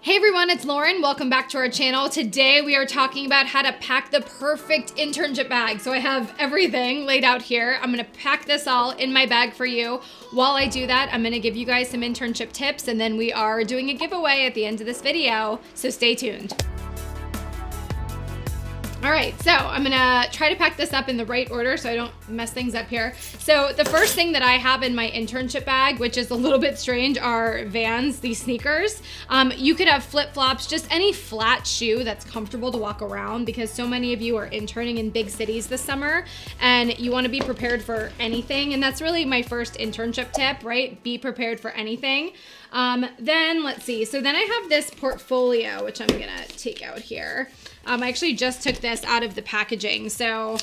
Hey everyone, it's Lauren. Welcome back to our channel. Today we are talking about how to pack the perfect internship bag. So I have everything laid out here. I'm gonna pack this all in my bag for you. While I do that, I'm gonna give you guys some internship tips, and then we are doing a giveaway at the end of this video, so stay tuned. All right, so I'm gonna try to pack this up in the right order so I don't mess things up here. So the first thing that I have in my internship bag, which is a little bit strange, are Vans, these sneakers. You could have flip-flops, just any flat shoe that's comfortable to walk around, because so many of you are interning in big cities this summer and you wanna be prepared for anything. And that's really my first internship tip, right? Be prepared for anything. Then let's see, so then I have this portfolio, which I'm gonna take out here. I actually just took this out of the packaging. So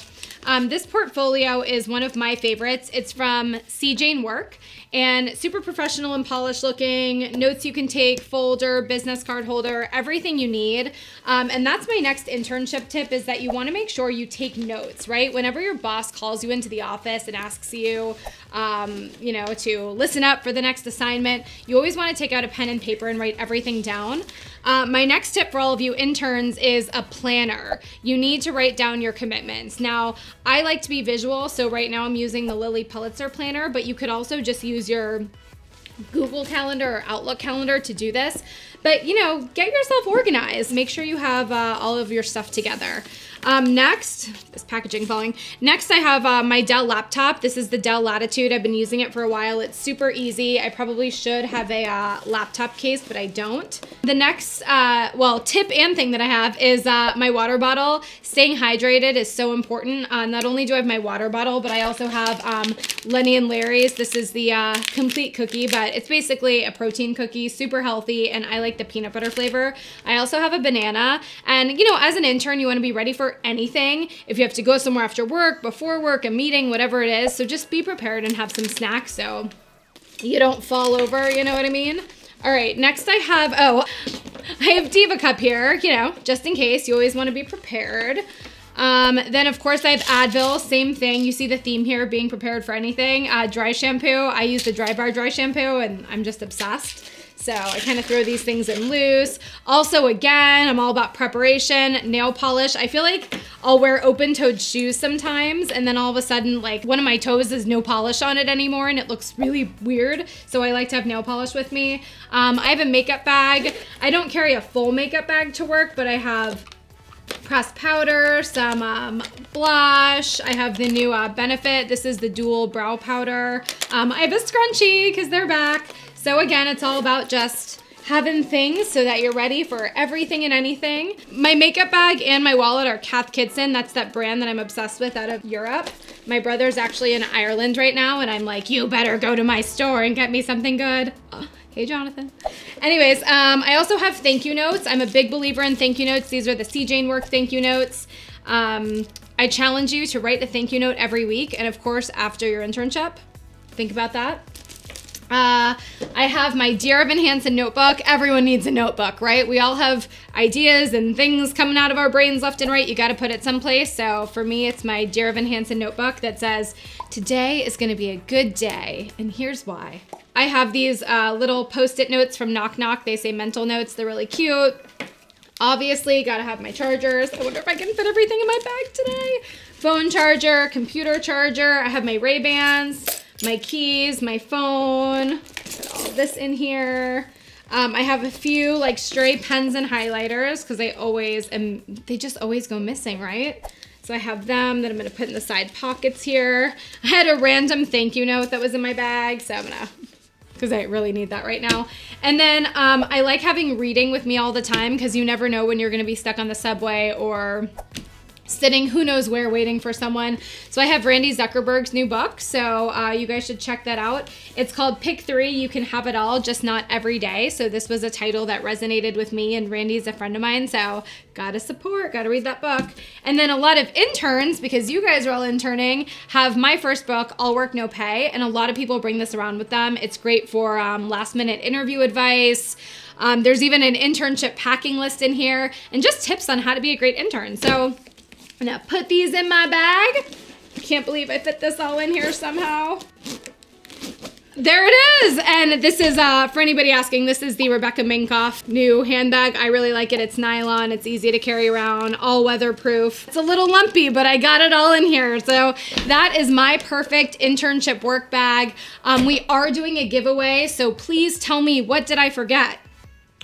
this portfolio is one of my favorites. It's from C. Jane Work, and super professional and polished looking, notes you can take, folder, business card holder, everything you need. And that's my next internship tip, is that you wanna make sure you take notes, right? Whenever your boss calls you into the office and asks you, to listen up for the next assignment, you always wanna take out a pen and paper and write everything down. My next tip for all of you interns is a planner. You need to write down your commitments. Now, I like to be visual, so right now I'm using the Lilly Pulitzer planner, but you could also just use your Google Calendar or Outlook calendar to do this. But, get yourself organized. Make sure you have all of your stuff together. Next, this packaging falling. Next, I have my Dell laptop. This is the Dell Latitude. I've been using it for a while. It's super easy. I probably should have a laptop case, but I don't. The next, tip and thing that I have is my water bottle. Staying hydrated is so important. Not only do I have my water bottle, but I also have Lenny and Larry's. This is the complete cookie, but it's basically a protein cookie, super healthy, and I like the peanut butter flavor. I also have a banana, and as an intern, you want to be ready for anything. If you have to go somewhere after work, before work, a meeting, whatever it is, so just be prepared and have some snacks so you don't fall over, you know what I mean? All right, next I have Diva Cup here, just in case. You always want to be prepared. Then of course I have Advil, same thing. You see the theme here, being prepared for anything. Dry shampoo. I use the Dry Bar dry shampoo and I'm just obsessed. So I kind of throw these things in loose. Also, again, I'm all about preparation. Nail polish. I feel like I'll wear open-toed shoes sometimes, and then all of a sudden, like, one of my toes has no polish on it anymore, and it looks really weird. So I like to have nail polish with me. I have a makeup bag. I don't carry a full makeup bag to work, but I have pressed powder, some blush. I have the new Benefit. This is the dual brow powder. I have a scrunchie because they're back. So again, it's all about just having things so that you're ready for everything and anything. My makeup bag and my wallet are Cath Kidston. That's that brand that I'm obsessed with out of Europe. My brother's actually in Ireland right now, and I'm like, you better go to my store and get me something good. Oh, hey, Jonathan. Anyways, I also have thank you notes. I'm a big believer in thank you notes. These are the C. Jane Work thank you notes. I challenge you to write a thank you note every week, and of course, after your internship. Think about that. I have my Dear Evan Hansen notebook. Everyone needs a notebook, right? We all have ideas and things coming out of our brains left and right. You got to put it someplace. So for me, it's my Dear Evan Hansen notebook that says, today is going to be a good day, and here's why. I have these little Post-it notes from Knock Knock. They say mental notes. They're really cute. Obviously, got to have my chargers. I wonder if I can fit everything in my bag today. Phone charger, computer charger. I have my Ray-Bans, my keys, my phone, put all this in here. I have a few like stray pens and highlighters because they just always go missing, right? So I have them that I'm gonna put in the side pockets here. I had a random thank you note that was in my bag, so because I really need that right now. And then I like having reading with me all the time because you never know when you're gonna be stuck on the subway or sitting who knows where waiting for someone. So I have Randy Zuckerberg's new book, so you guys should check that out. It's called Pick 3, You Can Have It All, Just Not Every Day. So this was a title that resonated with me, and Randy's a friend of mine, so gotta read that book. And then a lot of interns, because you guys are all interning, have my first book, All Work No Pay, and a lot of people bring this around with them. It's great for last minute interview advice. There's even an internship packing list in here, and just tips on how to be a great intern. So I'm gonna put these in my bag. Can't believe I fit this all in here somehow. There it is. And this is, for anybody asking, this is the Rebecca Minkoff new handbag. I really like it. It's nylon. It's easy to carry around, all weatherproof. It's a little lumpy, but I got it all in here. So that is my perfect internship work bag. We are doing a giveaway, so please tell me, what did I forget?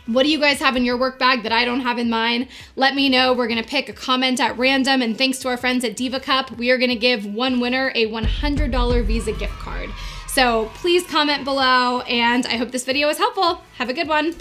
What do you guys have in your work bag that I don't have in mine? Let me know. We're gonna pick a comment at random, and thanks to our friends at Diva Cup, we are gonna give one winner a $100 Visa gift card. So please comment below, and I hope this video was helpful. Have a good one.